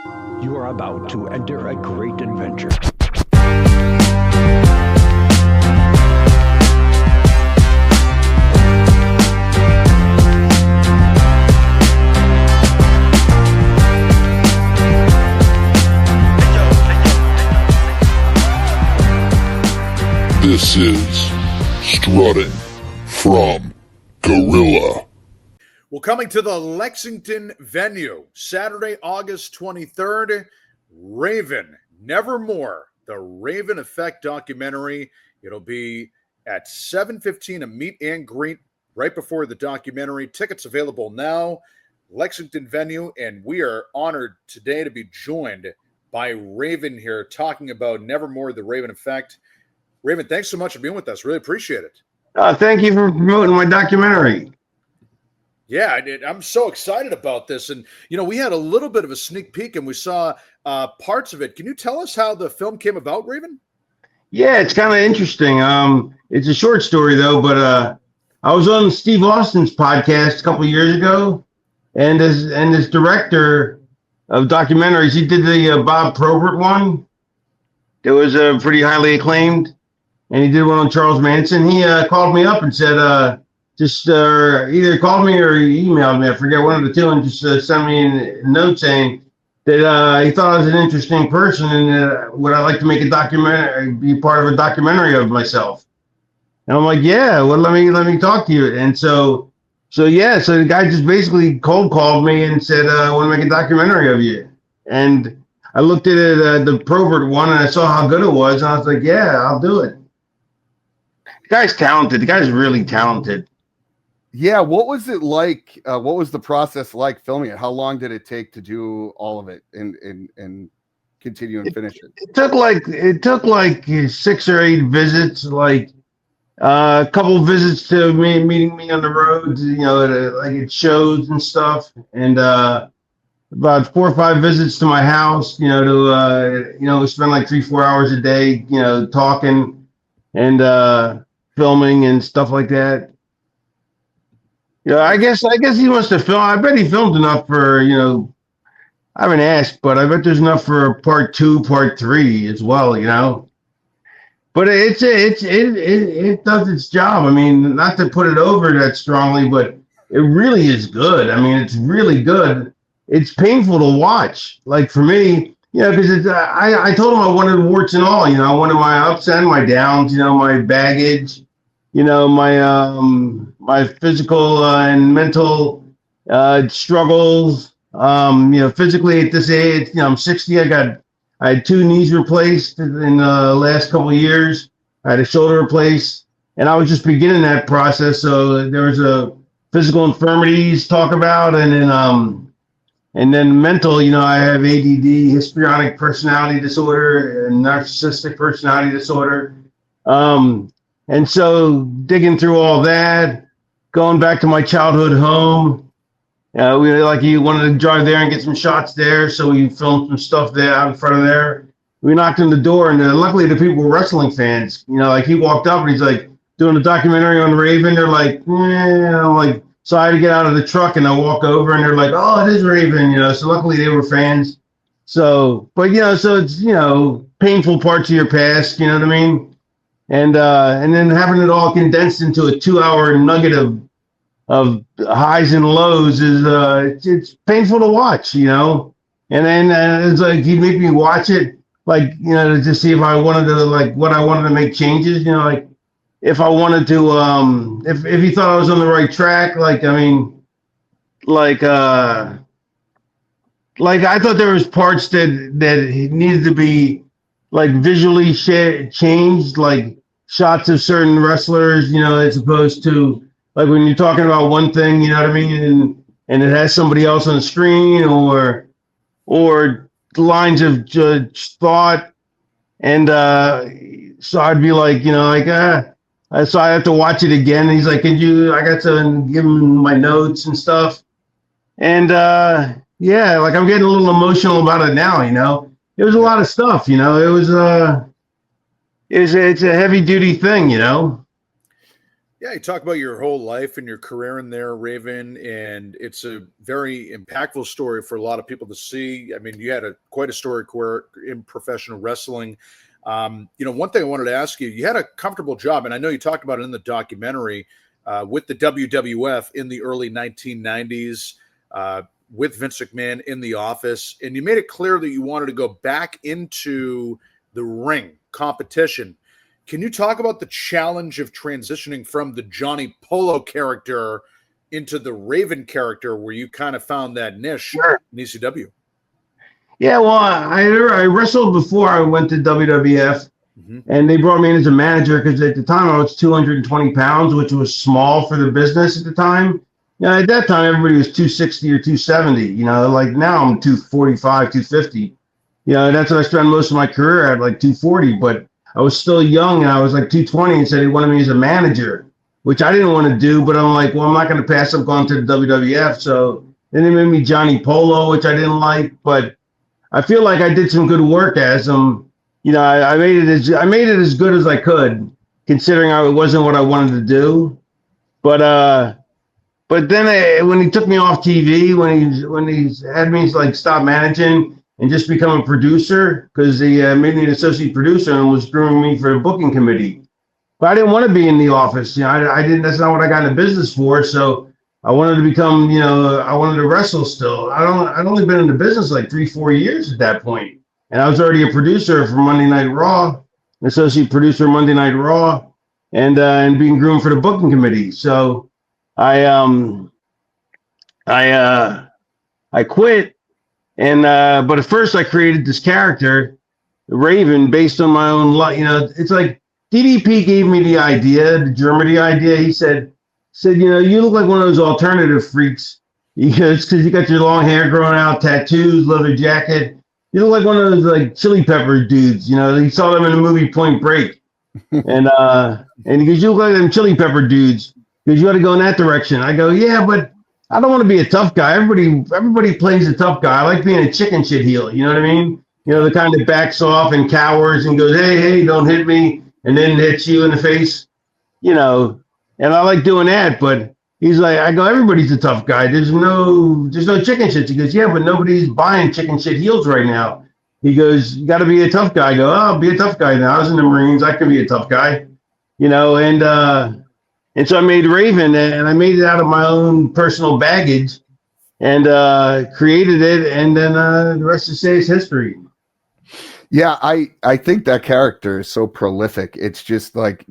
You are about to enter a great adventure. This is Strutting from Gorilla. Well, coming to the Lexington Venue, Saturday, August 23rd, Raven, Nevermore, the Raven Effect documentary. It'll be at 7:15, a meet and greet right before the documentary. Tickets available now, Lexington Venue, and we are honored today to be joined by Raven here talking about Nevermore, the Raven Effect. Raven, thanks so much for being with us. Really appreciate it. Thank you for promoting my documentary. Yeah, I'm so excited about this. And, we had a little bit of a sneak peek and we saw parts of it. Can you tell us how the film came about, Raven? Yeah, it's kind of interesting. It's a short story, though, but I was on Steve Austin's podcast a couple of years ago, and this director of documentaries, he did the Bob Probert one. It was pretty highly acclaimed, and he did one on Charles Manson. He called me up and said, just either called me or he emailed me, I forget, one of the two, and just sent me a note saying that he thought I was an interesting person and would I like to make a documentary, be part of a documentary of myself. And I'm like, yeah, well, let me talk to you. And so the guy just basically cold called me and said, I want to make a documentary of you. And I looked at it, the Probert one, and I saw how good it was, and I was like, yeah, I'll do it. The guy's talented. The guy's really talented. Yeah, what was it like? What was the process like filming it? How long did it take to do all of it and continue and finish it? It took like 6 or 8 visits, like a couple visits to meeting me on the road, at shows and stuff, and about 4 or 5 visits to my house, to spend like 3-4 hours a day, talking and filming and stuff like that. Yeah, I guess he wants to film. I bet he filmed enough for, I haven't asked, but I bet there's enough for part 2, part 3 as well, But it does its job. I mean, not to put it over that strongly, but it really is good. I mean, it's really good. It's painful to watch. Like for me, because I told him I wanted warts and all. I wanted my ups and my downs. My baggage. My physical and mental struggles. Physically at this age, I'm 60. I had 2 knees replaced in the last couple of years. I had a shoulder replaced, and I was just beginning that process. So there was a physical infirmities talk about, and then mental. I have ADD, histrionic personality disorder, and narcissistic personality disorder. And so digging through all that, going back to my childhood home, he wanted to drive there and get some shots there. So we filmed some stuff there out in front of there. We knocked on the door, and luckily the people were wrestling fans. He walked up and he's like doing a documentary on Raven. They're like, I'm like, so I had to get out of the truck and I walk over and they're like, oh, it is Raven, So luckily they were fans. So, but so it's, painful parts of your past, you know what I mean? And then having it all condensed into a 2-hour nugget of highs and lows is it's painful to watch, And then it's like he'd make me watch it, to see if I wanted to what I wanted to make changes, if I wanted to if he thought I was on the right track, I thought there was parts that needed to be visually changed, shots of certain wrestlers, as opposed to when you're talking about one thing, you know what I mean, and it has somebody else on the screen, or lines of thought, and so I'd be so I have to watch it again. And he's like, I got to give him my notes and stuff, and I'm getting a little emotional about it now, It was a lot of stuff, It was it's a heavy duty thing, Yeah, you talk about your whole life and your career in there, Raven, and it's a very impactful story for a lot of people to see. I mean, you had quite a story career in professional wrestling. One thing I wanted to ask you, you had a comfortable job, and I know you talked about it in the documentary with the WWF in the early 1990s, with Vince McMahon in the office, and you made it clear that you wanted to go back into the ring competition. Can you talk about the challenge of transitioning from the Johnny Polo character into the Raven character, where you kind of found that niche in ECW? Yeah, well, I wrestled before I went to WWF, and they brought me in as a manager because at the time I was 220 pounds, which was small for the business at the time. At that time, everybody was 260 or 270. Like now I'm 245, 250. That's what I spent most of my career at, like 240. But I was still young, and I was like 220, and said he wanted me as a manager, which I didn't want to do. But I'm like, well, I'm not going to pass up going to the WWF. So then they made me Johnny Polo, which I didn't like, but I feel like I did some good work as him. I made it as good as I could, considering it wasn't what I wanted to do. But then when he took me off TV, when he had me like stop managing and just become a producer, because he made me an associate producer and was grooming me for the booking committee. But I didn't want to be in the office. I didn't. That's not what I got in the business for. So I wanted to become, I wanted to wrestle still. I'd only been in the business like 3-4 years at that point. And I was already a producer for Monday Night Raw, an associate producer of Monday Night Raw, and being groomed for the booking committee. So I quit. And, but at first I created this character, Raven, based on my own life. It's like DDP gave me the idea, the Germany idea. He said, you look like one of those alternative freaks. Because you got your long hair growing out, tattoos, leather jacket. You look like one of those like chili pepper dudes. He saw them in the movie Point Break. And he goes, you look like them chili pepper dudes. Because you got to go in that direction. I go, yeah, but I don't want to be a tough guy. Everybody plays a tough guy. I like being a chicken shit heel. You know what I mean? The kind that backs off and cowers and goes, hey, don't hit me, and then hits you in the face. And I like doing that, but he's like, I go, everybody's a tough guy. There's no chicken shit. He goes, yeah, but nobody's buying chicken shit heels right now. He goes, you got to be a tough guy. I go, oh, I'll be a tough guy now. I was in the Marines. I can be a tough guy, and so I made Raven, and I made it out of my own personal baggage, and created it, and then the rest is history. Yeah, I think that character is so prolific. It's just like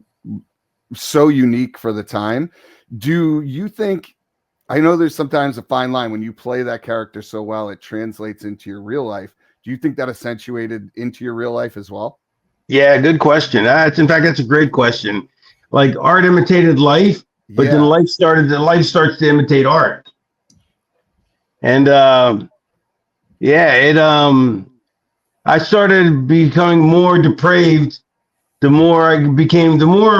so unique for the time. Do you think, I know there's sometimes a fine line when you play that character so well, it translates into your real life. Do you think that accentuated into your real life as well? Yeah, good question. That's a great question. Like art imitated life, but then life starts to imitate art. And I started becoming more depraved. The more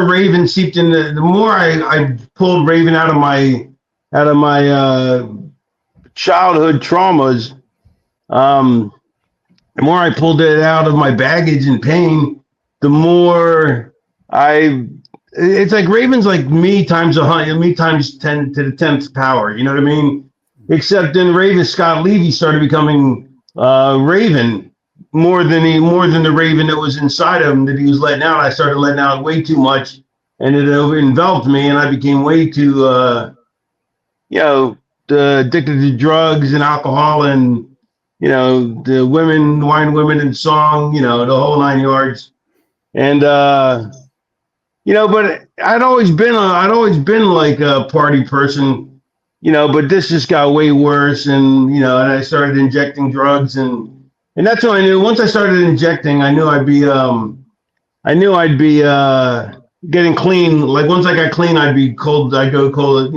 Raven seeped in, the more I pulled Raven out of my childhood traumas. The more I pulled it out of my baggage and pain, the more it's like Raven's like me times 100, me times 10 to the 10th power. You know what I mean? Except then Raven, Scott Levy started becoming Raven more than the Raven that was inside of him that he was letting out. I started letting out way too much, and it enveloped me, and I became way too, addicted to drugs and alcohol and, the wine women and song, the whole 9 yards. And, but I'd always been like a party person, but this just got way worse. And, and I started injecting drugs and that's when I knew once I started injecting, I knew I'd be getting clean. Like once I got clean, I'd go cold,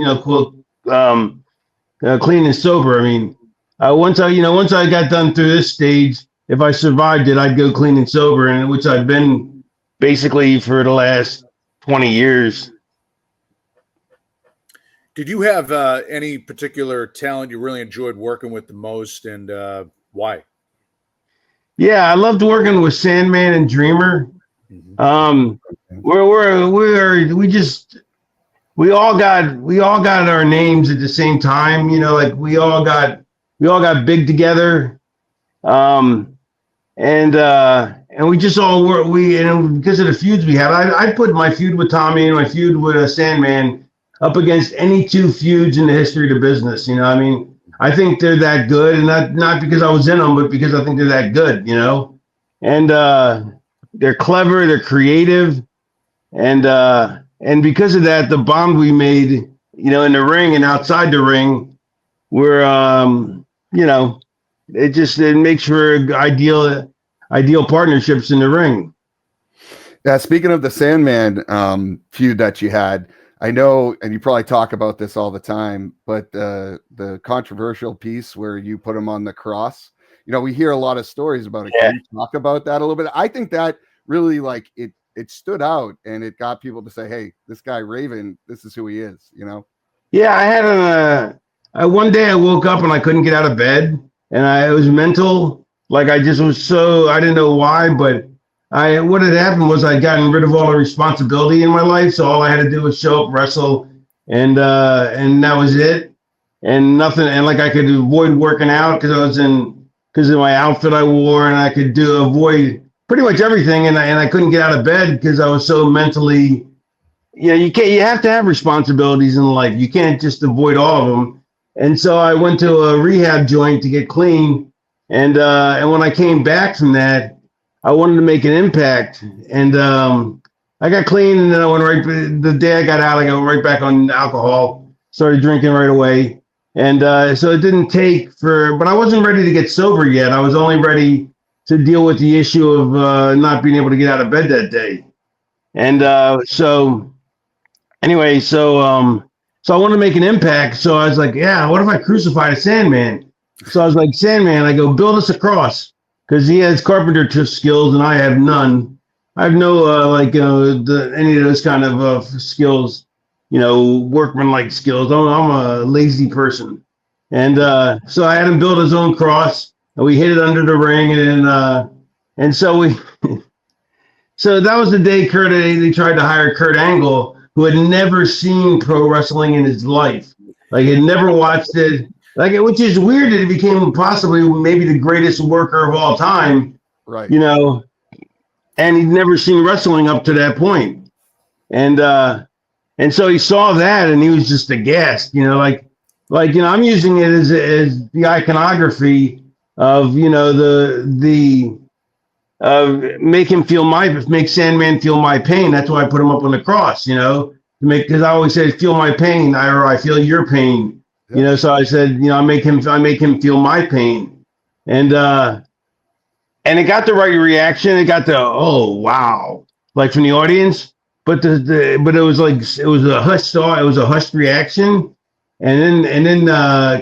clean and sober. I mean, once I got done through this stage, if I survived it, I'd go clean and sober, and which I've been basically for the last 20 years. Did you have any particular talent you really enjoyed working with the most, and why? Yeah, I loved working with Sandman and Dreamer. we all got our names at the same time. You know, like we all got big together. And we just all were, because of the feuds we had, I put my feud with Tommy and my feud with Sandman up against any two feuds in the history of the business. You know, I mean, I think they're that good, and not because I was in them, but because I think they're that good, you know, and they're clever, they're creative, and because of that, the bond we made, you know, in the ring and outside the ring, were, you know, it makes for ideal partnerships in the ring. Yeah, speaking of the Sandman feud that you had, I know, and you probably talk about this all the time, but the controversial piece where you put him on the cross, you know, we hear a lot of stories about it. Yeah. Can you talk about that a little bit? I think that really, like, it stood out, and it got people to say, hey, this guy Raven, this is who he is, you know? Yeah, I had one day I woke up and I couldn't get out of bed, and it was mental. Like I just was I didn't know why, but what had happened was I'd gotten rid of all the responsibility in my life. So all I had to do was show up, wrestle, and that was it. And nothing, and like I could avoid working out because of my outfit I wore, and I could avoid pretty much everything. And I couldn't get out of bed because I was so mentally, you have to have responsibilities in life. You can't just avoid all of them. And so I went to a rehab joint to get clean. And when I came back from that, I wanted to make an impact. And I got clean, and then I went the day I got out, I got right back on alcohol, started drinking right away. And so it didn't but I wasn't ready to get sober yet. I was only ready to deal with the issue of not being able to get out of bed that day. And so I wanted to make an impact. So I was like, yeah, what if I crucified a Sandman? So I was like, Sandman, I go, build us a cross, because he has carpenter skills and I have none. I have no any of those kind of skills, you know, workman-like skills. I'm a lazy person. And so I had him build his own cross, and we hid it under the ring. And so so that was the day they tried to hire Kurt Angle, who had never seen pro wrestling in his life. Like, had never watched it. Which is weird that he became possibly maybe the greatest worker of all time. Right. You know, and he'd never seen wrestling up to that point. And so he saw that, and he was just aghast, you know, like, you know, I'm using it as the iconography of, you know, make Sandman feel my pain. That's why I put him up on the cross, you know, because I always say, feel my pain, or I feel your pain. Yeah. You know, so I said, you know, I make him feel my pain. And it got the right reaction. It got oh wow, like from the audience. But but it was a hushed reaction. And then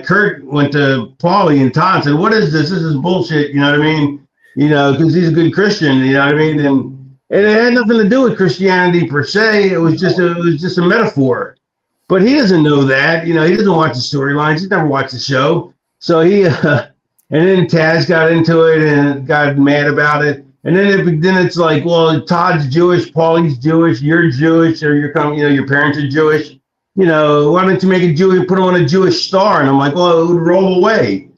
Kurt went to Paulie and Todd and said, what is this? This is bullshit. You know what I mean? You know, because he's a good Christian, you know what I mean? And it had nothing to do with Christianity per se. It was just a metaphor. But he doesn't know that. You know, he doesn't watch the storylines. He's never watched the show. So and then Taz got into it and got mad about it. And then it's like, well, Todd's Jewish, Paulie's Jewish, you're Jewish, or your parents are Jewish. You know, why don't you make put him on a Jewish star? And I'm like, well, it would roll away,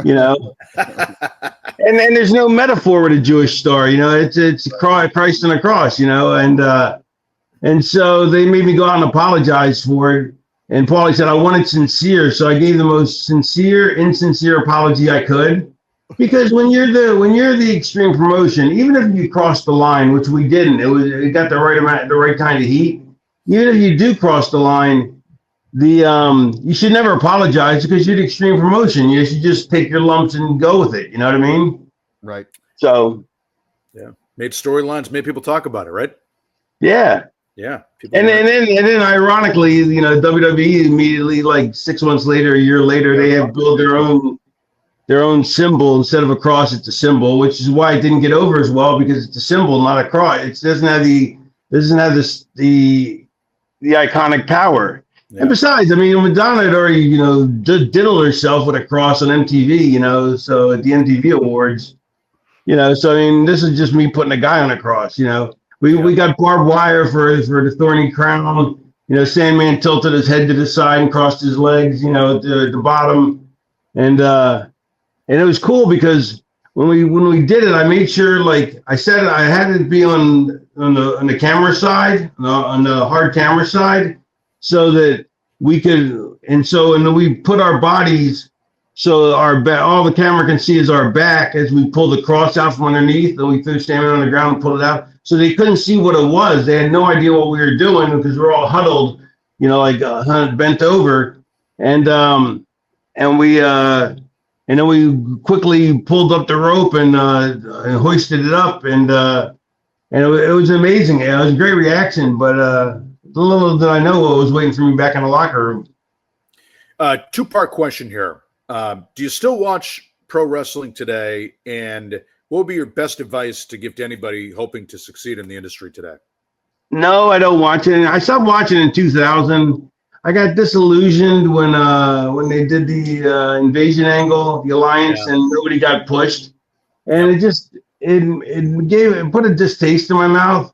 you know. And then there's no metaphor with a Jewish star, you know. It's Christ on a cross, you know. And so they made me go out and apologize for it. And Paulie said, I want it sincere. So I gave the most insincere apology I could. Because when you're the Extreme Promotion, even if you cross the line, which we didn't, it got the right kind of heat. Even if you do cross the line, you should never apologize, because you're the Extreme Promotion. You should just take your lumps and go with it. You know what I mean? Right. So, yeah, made storylines, made people talk about it, right? Yeah. Yeah. And then ironically, you know, WWE immediately, like 6 months later, a year later, they have built their own symbol. Instead of a cross, it's a symbol, which is why it didn't get over as well, because it's a symbol, not a cross. It doesn't have the iconic power. Yeah. And besides, I mean, Madonna had already, you know, diddled herself with a cross on MTV, you know, so at the MTV Awards, you know, so I mean, this is just me putting a guy on a cross, you know. We got barbed wire for the thorny crown. Sandman tilted his head to the side and crossed his legs, at the bottom. And it was cool because when we did it, I made sure, like I said, I had it be on the camera side, on the hard camera side, so that we could, and then we put our bodies so all the camera can see is our back as we pull the cross out from underneath, and we threw Sandman on the ground and pulled it out. So they couldn't see what it was. They had no idea what we were doing because we're all huddled, bent over, and then we quickly pulled up the rope and hoisted it up, and it was amazing. It was a great reaction, but little did I know what was waiting for me back in the locker room. Two-part question here. Do you still watch pro wrestling today? And what would be your best advice to give to anybody hoping to succeed in the industry today? No, I don't watch it. I stopped watching in 2000. I got disillusioned when they did the invasion angle, the alliance, and nobody got pushed, and it put a distaste in my mouth.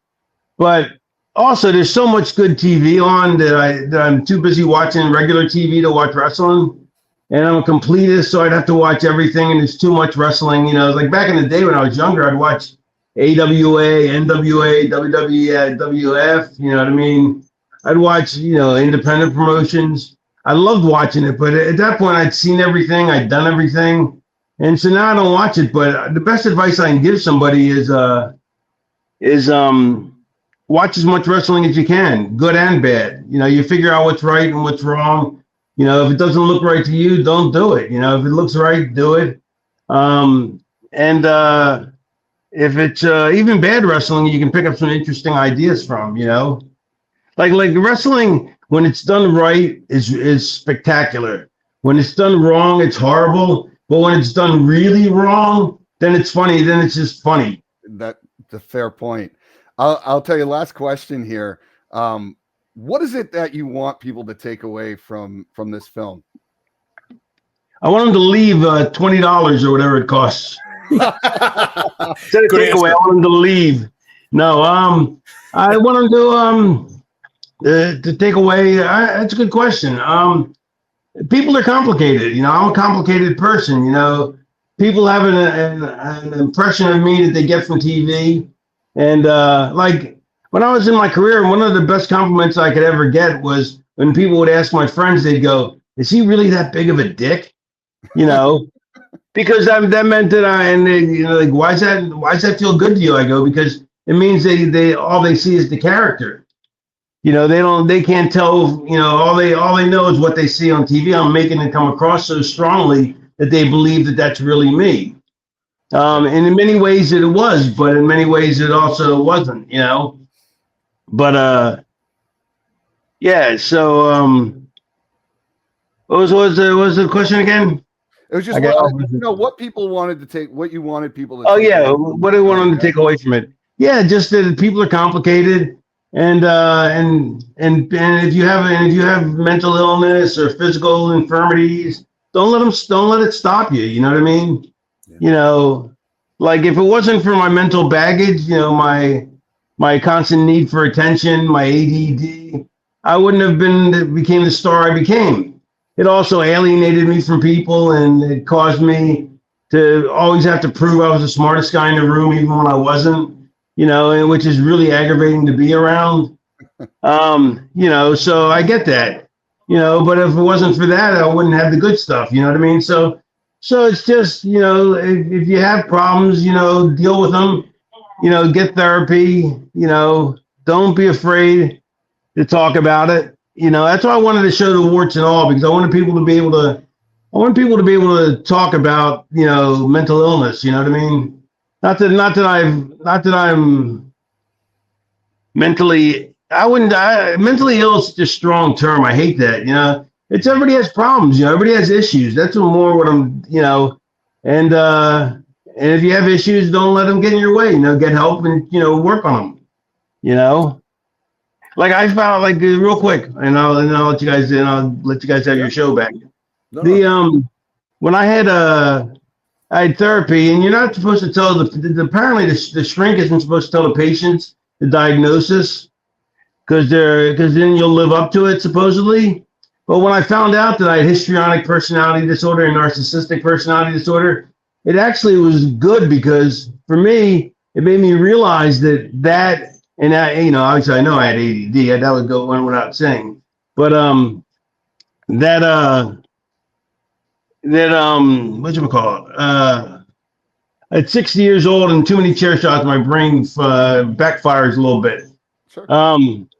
But also, there's so much good TV on that I'm too busy watching regular TV to watch wrestling. And I'm a completist, so I'd have to watch everything, and there's too much wrestling. Like back in the day when I was younger, I'd watch AWA, NWA, WWE, WF. You know what I mean? I'd watch, independent promotions. I loved watching it, but at that point, I'd seen everything, I'd done everything, and so now I don't watch it. But the best advice I can give somebody is watch as much wrestling as you can, good and bad. You figure out what's right and what's wrong. If it doesn't look right to you, don't do it. If it looks right, do it. If it's even bad wrestling, you can pick up some interesting ideas from. Like wrestling, when it's done right, is spectacular. When it's done wrong, it's horrible. But when it's done really wrong, then it's funny. Then it's just funny. That's a fair point. I'll tell you. Last question here. What is it that you want people to take away from this film? I want them to leave $20 or whatever it costs. Instead of takeaway, I want them to leave. No, I want them to take away. That's a good question. People are complicated. I'm a complicated person. People have an impression of me that they get from TV, and when I was in my career, one of the best compliments I could ever get was when people would ask my friends, they'd go, "Is he really that big of a dick?" Because that meant that why does that feel good to you? I go, because it means they all they see is the character. They can't tell, all they know is what they see on TV. I'm making it come across so strongly that they believe that that's really me. And in many ways it was, but in many ways it also wasn't, But so what was the question again? It was just what people wanted to take, what you wanted people to. Oh yeah, what I wanted to take away from it. Yeah, just that people are complicated, and if you have mental illness or physical infirmities, don't let it stop you. You know what I mean? Yeah. Like if it wasn't for my mental baggage, my constant need for attention, my ADD, I wouldn't have became the star I became. It also alienated me from people, and it caused me to always have to prove I was the smartest guy in the room, even when I wasn't, which is really aggravating to be around. So I get that, but if it wasn't for that, I wouldn't have the good stuff. You know what I mean? So it's just, if you have problems, deal with them, get therapy, don't be afraid to talk about it. That's why I wanted to show the warts and all, because I wanted people to be able to talk about, mental illness. You know what I mean? Not that I'm mentally ill is just a strong term. I hate that. It's everybody has problems. Everybody has issues. That's more what I'm. And if you have issues, don't let them get in your way. Get help and work on them. Like I found, real quick, and I'll let you guys have your show back. When I had therapy, and you're not supposed to tell apparently the shrink isn't supposed to tell the patients the diagnosis. because then you'll live up to it supposedly. But when I found out that I had histrionic personality disorder and narcissistic personality disorder, it actually was good because for me, it made me realize and obviously I know I had ADD. That would go one without saying. But whatchamacallit? At 60 years old and too many chair shots, my brain backfires a little bit. Sure.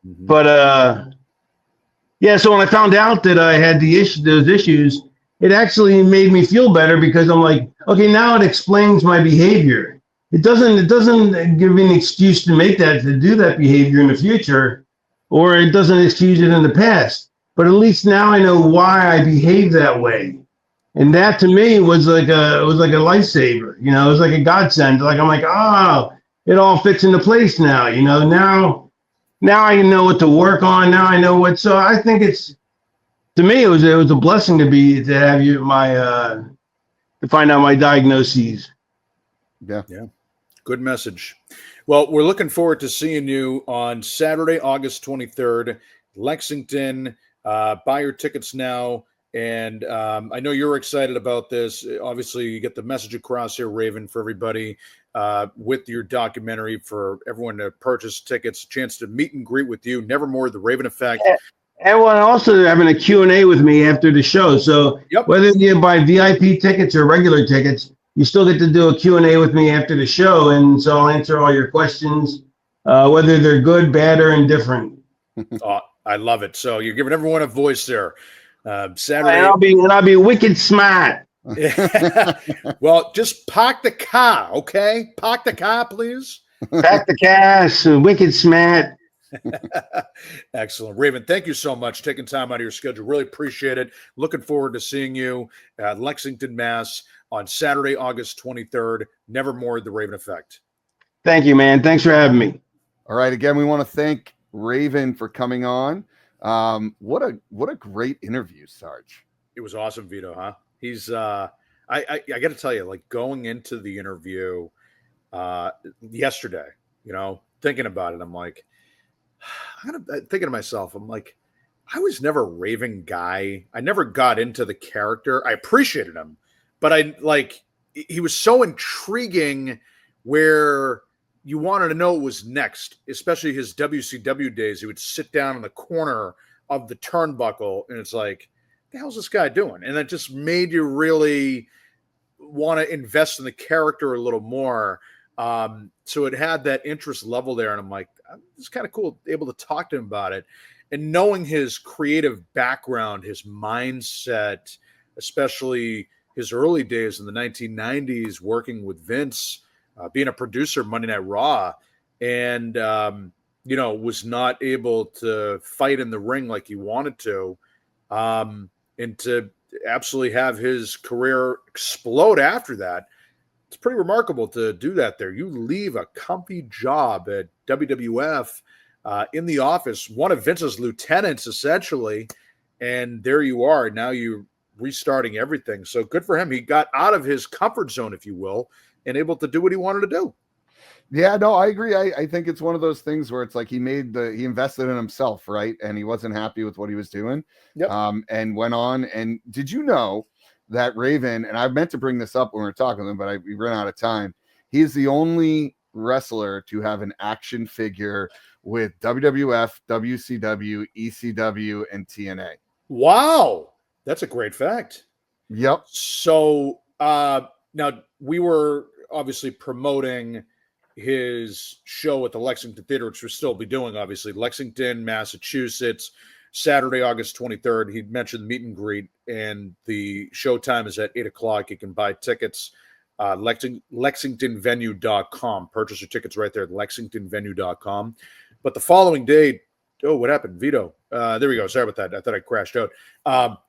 But yeah, so when I found out that I had those issues, it actually made me feel better because I'm like, okay, now it explains my behavior. It doesn't give me an excuse to do that behavior in the future, or it doesn't excuse it in the past. But at least now I know why I behave that way. And that to me was like a lifesaver, it was like a godsend. Like I'm like, it all fits into place now, now I know what to work on. Now I know what. So I think to me it was a blessing to have you to find out my diagnoses. Yeah. Good message. Well, we're looking forward to seeing you on Saturday, August 23rd, Lexington. Buy your tickets now. And I know you're excited about this. Obviously, you get the message across here, Raven, for everybody with your documentary, for everyone to purchase tickets, chance to meet and greet with you. Nevermore, The Raven Effect. And we're also having a Q&A with me after the show. So whether you buy VIP tickets or regular tickets, you still get to do a Q&A with me after the show. And so I'll answer all your questions, whether they're good, bad, or indifferent. I love it. So you're giving everyone a voice there. Saturday, and I'll be wicked smart. Well, just park the car, okay? Park the car, please. Park the car, so wicked smart. Excellent. Raven, thank you so much taking time out of your schedule. Really appreciate it. Looking forward to seeing you at Lexington, Mass on Saturday, August 23rd. Nevermore, The Raven Effect. Thank you, man. Thanks for having me. All right. Again, we want to thank Raven for coming on. What a great interview, Sarge. It was awesome, Vito, huh? He's I got to tell you, like, going into the interview yesterday, thinking about it, I'm like, thinking to myself, I'm like, I was never a raving guy. I never got into the character. I appreciated him, but he was so intriguing where you wanted to know what was next, especially his WCW days. He would sit down in the corner of the turnbuckle, and it's like, what the hell's this guy doing? And that just made you really want to invest in the character a little more. So it had that interest level there, and I'm like, it's kind of cool, able to talk to him about it. And knowing his creative background, his mindset, especially his early days in the 1990s, working with Vince, being a producer of Monday Night Raw, and was not able to fight in the ring like he wanted to, and to absolutely have his career explode after that. It's pretty remarkable to do that there. You leave a comfy job at WWF in the office, one of Vince's lieutenants, essentially, and there you are. Now you're restarting everything. So good for him. He got out of his comfort zone, if you will, and able to do what he wanted to do. Yeah, no, I agree. I think it's one of those things where it's like he invested in himself, right? And he wasn't happy with what he was doing. Yep. And went on. And did you know that Raven, and I meant to bring this up when we were talking to him, but we ran out of time. He's the only wrestler to have an action figure with WWF, WCW, ECW, and TNA. Wow. That's a great fact. Yep. So now we were obviously promoting his show at the Lexington Theater, which we'll still be doing, obviously. Lexington, Massachusetts, Saturday, August 23rd. He mentioned meet and greet, and the show time is at 8 o'clock. You can buy tickets, LexingtonVenue.com. Purchase your tickets right there at LexingtonVenue.com. But the following day, what happened? Vito. There we go. Sorry about that. I thought I crashed out.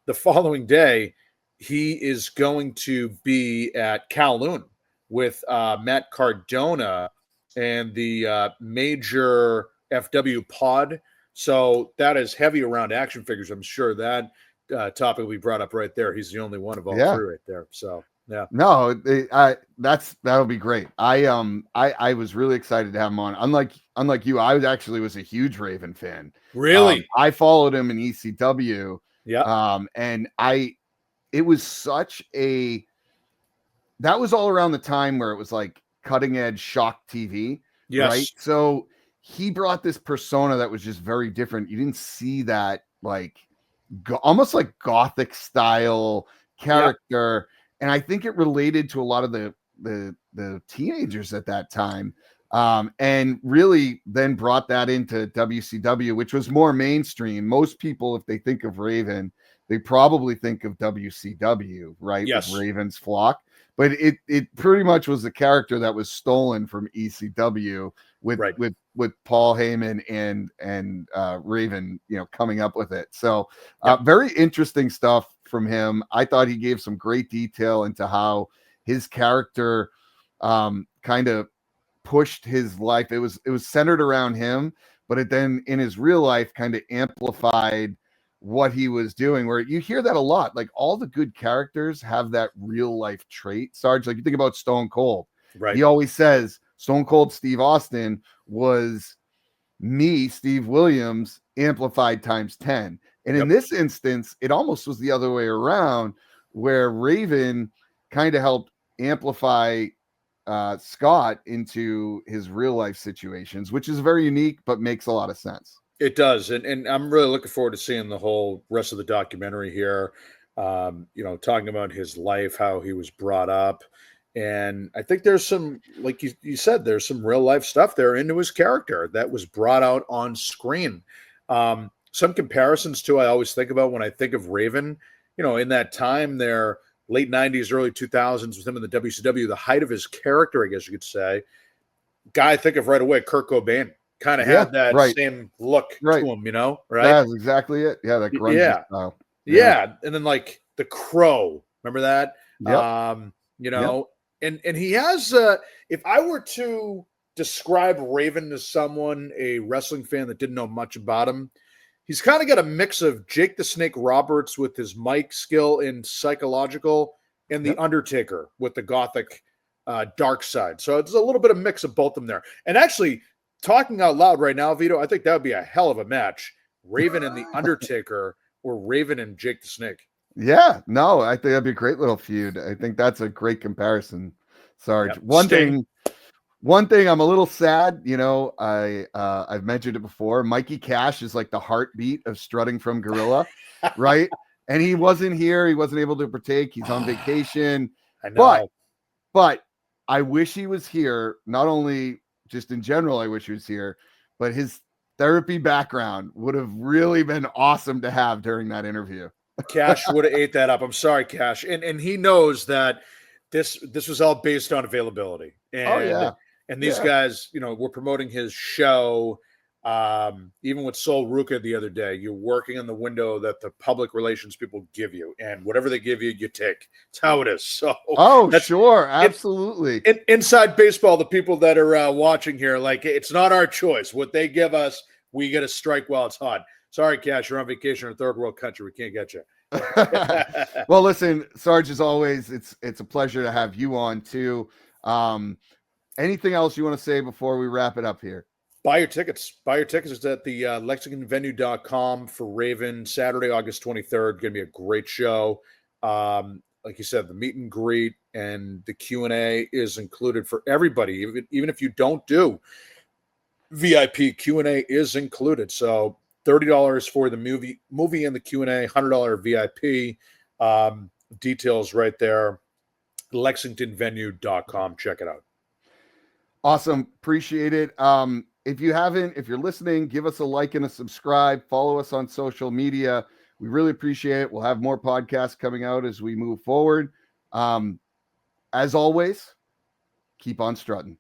The following day, he is going to be at Kowloon with Matt Cardona and the major FW pod. So that is heavy around action figures. I'm sure that topic will be brought up right there. He's the only one of all three right there. So Yeah. No, that'll be great. I was really excited to have him on. Unlike you, I was a huge Raven fan. Really? I followed him in ECW. Yeah. And it was such a, that was all around the time where it was like cutting edge shock TV, right? Yes. So he brought this persona that was just very different. You didn't see that like almost like gothic style character, and I think it related to a lot of the teenagers at that time, and really then brought that into WCW, which was more mainstream. Most people, if they think of Raven, they probably think of WCW, right? Yes. With Raven's Flock, but it pretty much was a character that was stolen from ECW with Paul Heyman and Raven, coming up with it. So very interesting stuff from him. I thought he gave some great detail into how his character kind of pushed his life. It was centered around him, but it then in his real life kind of amplified what he was doing, where you hear that a lot. Like all the good characters have that real life trait, Sarge. Like you think about Stone Cold. Right. He always says Stone Cold Steve Austin was me, Steve Williams, amplified times 10. And in this instance, it almost was the other way around, where Raven kind of helped amplify Scott into his real life situations, which is very unique, but makes a lot of sense. It does. And I'm really looking forward to seeing the whole rest of the documentary here. Talking about his life, how he was brought up. And I think there's some, like you said, there's some real life stuff there into his character that was brought out on screen. Some comparisons too, I always think about when I think of Raven, in that time there, late 90s, early 2000s with him in the WCW, the height of his character, I guess you could say. Guy I think of right away, Kurt Cobain, kind of had that same look to him, right? That's exactly it. Yeah, that grungy style. Yeah. And then like the Crow, remember that? Yep. And he has, if I were to describe Raven to someone, a wrestling fan that didn't know much about him, he's kind of got a mix of Jake the Snake Roberts with his mic skill and psychological, and the Undertaker with the gothic dark side. So it's a little bit of mix of both of them there. And actually, talking out loud right now, Vito, I think that would be a hell of a match. Raven and the Undertaker, or Raven and Jake the Snake. Yeah, no, I think that'd be a great little feud. I think that's a great comparison, Sarge. Yep. One thing I'm a little sad, I've mentioned it before. Mikey Cash is like the heartbeat of Strutting from Gorilla, right? And he wasn't here. He wasn't able to partake. He's on vacation. I know. But I wish he was here. Not only just in general, I wish he was here, but his therapy background would have really been awesome to have during that interview. Cash would have ate that up. I'm sorry, Cash. And he knows that this was all based on availability. And, and these guys, we're promoting his show. Even with Sol Ruca the other day, you're working in the window that the public relations people give you, and whatever they give you, you take. It's how it is. So, sure, absolutely. Inside baseball, the people that are watching here, like, it's not our choice. What they give us, we get to strike while it's hot. Sorry, Cash, you're on vacation in a third world country. We can't get you. Well, listen, Sarge, as always, it's a pleasure to have you on too. Anything else you want to say before we wrap it up here? Buy your tickets. Buy your tickets at the LexingtonVenue.com for Raven, Saturday, August 23rd. Going to be a great show. Like you said, the meet and greet and the Q&A is included for everybody. Even if you don't do VIP, Q&A is included. So $30 for the movie and the Q&A, $100 VIP. Details right there. LexingtonVenue.com. Check it out. Awesome. Appreciate it. If you're listening, give us a like and a subscribe. Follow us on social media. We really appreciate it. We'll have more podcasts coming out as we move forward. As always, keep on strutting.